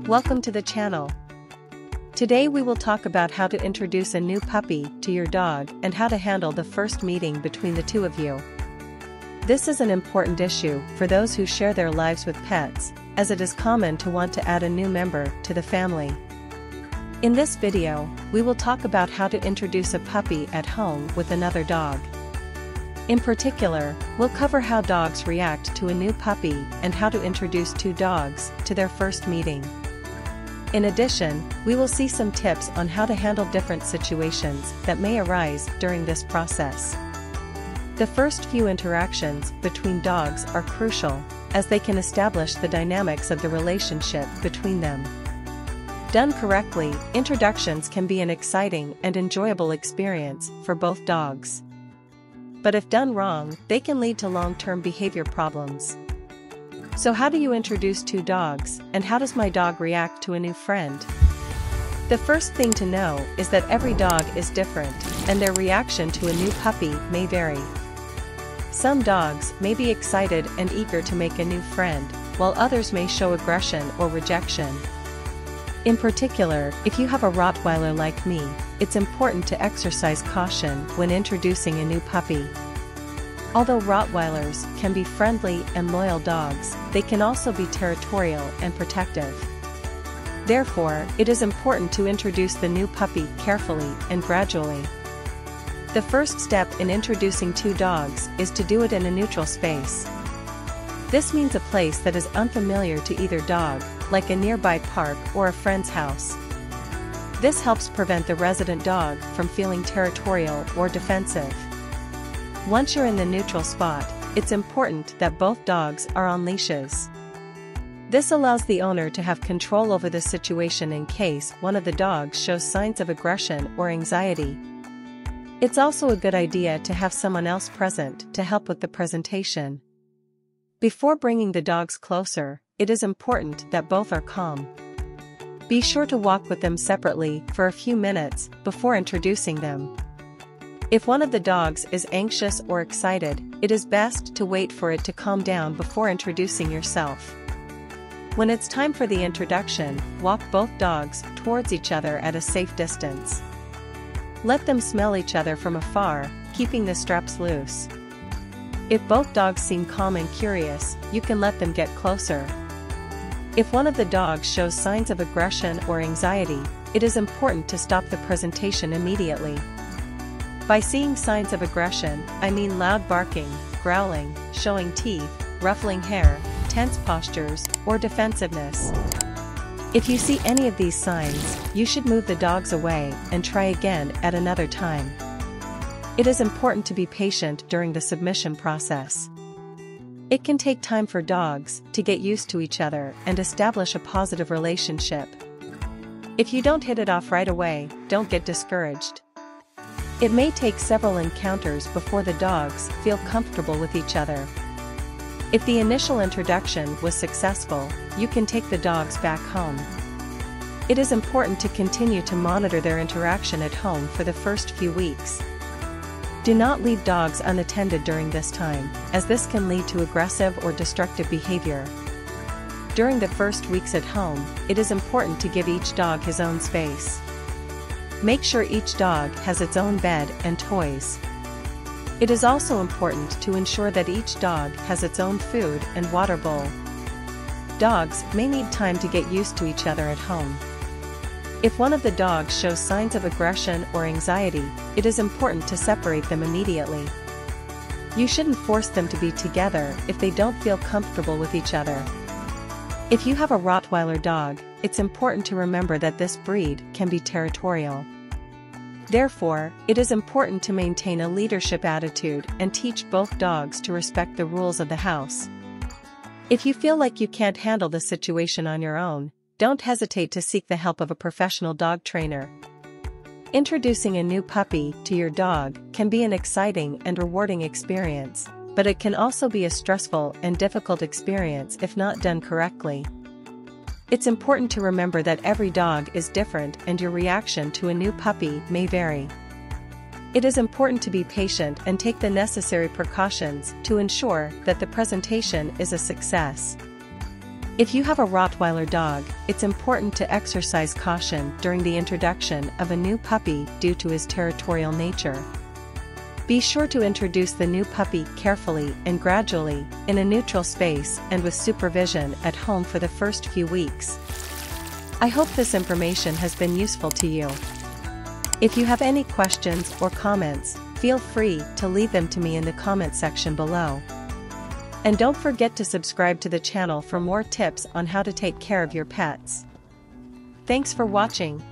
Welcome to the channel. Today we will talk about how to introduce a new puppy to your dog and how to handle the first meeting between the two of you. This is an important issue for those who share their lives with pets, as it is common to want to add a new member to the family. In this video, we will talk about how to introduce a puppy at home with another dog. In particular, we'll cover how dogs react to a new puppy and how to introduce two dogs to their first meeting. In addition, we will see some tips on how to handle different situations that may arise during this process. The first few interactions between dogs are crucial, as they can establish the dynamics of the relationship between them. Done correctly, introductions can be an exciting and enjoyable experience for both dogs. But if done wrong, they can lead to long-term behavior problems. So how do you introduce two dogs, and how does my dog react to a new friend? The first thing to know is that every dog is different, and their reaction to a new puppy may vary. Some dogs may be excited and eager to make a new friend, while others may show aggression or rejection. In particular, if you have a rottweiler like me, it's important to exercise caution when introducing a new puppy. Although rottweilers can be friendly and loyal dogs, they can also be territorial and protective. Therefore, it is important to introduce the new puppy carefully and gradually. The first step in introducing two dogs is to do it in a neutral space. This means a place that is unfamiliar to either dog, like a nearby park or a friend's house. This helps prevent the resident dog from feeling territorial or defensive. Once you're in the neutral spot, it's important that both dogs are on leashes. This allows the owner to have control over the situation in case one of the dogs shows signs of aggression or anxiety. It's also a good idea to have someone else present to help with the presentation. Before bringing the dogs closer, it is important that both are calm. Be sure to walk with them separately for a few minutes before introducing them. If one of the dogs is anxious or excited, it is best to wait for it to calm down before introducing yourself. When it's time for the introduction, walk both dogs towards each other at a safe distance. Let them smell each other from afar, keeping the straps loose. If both dogs seem calm and curious, you can let them get closer. If one of the dogs shows signs of aggression or anxiety, it is important to stop the presentation immediately. By seeing signs of aggression, I mean loud barking, growling, showing teeth, ruffling hair, tense postures, or defensiveness. If you see any of these signs, you should move the dogs away and try again at another time. It is important to be patient during the submission process. It can take time for dogs to get used to each other and establish a positive relationship. If you don't hit it off right away, don't get discouraged. It may take several encounters before the dogs feel comfortable with each other. If the initial introduction was successful, you can take the dogs back home. It is important to continue to monitor their interaction at home for the first few weeks. Do not leave dogs unattended during this time, as this can lead to aggressive or destructive behavior. During the first weeks at home, it is important to give each dog his own space. Make sure each dog has its own bed and toys. It is also important to ensure that each dog has its own food and water bowl. Dogs may need time to get used to each other at home. If one of the dogs shows signs of aggression or anxiety, it is important to separate them immediately. You shouldn't force them to be together if they don't feel comfortable with each other. If you have a Rottweiler dog, it's important to remember that this breed can be territorial. Therefore, it is important to maintain a leadership attitude and teach both dogs to respect the rules of the house. If you feel like you can't handle the situation on your own, don't hesitate to seek the help of a professional dog trainer. Introducing a new puppy to your dog can be an exciting and rewarding experience, but it can also be a stressful and difficult experience if not done correctly. It's important to remember that every dog is different and your reaction to a new puppy may vary. It is important to be patient and take the necessary precautions to ensure that the presentation is a success. If you have a Rottweiler dog, it's important to exercise caution during the introduction of a new puppy due to his territorial nature. Be sure to introduce the new puppy carefully and gradually, in a neutral space and with supervision at home for the first few weeks. I hope this information has been useful to you. If you have any questions or comments, feel free to leave them to me in the comment section below. And don't forget to subscribe to the channel for more tips on how to take care of your pets. Thanks for watching.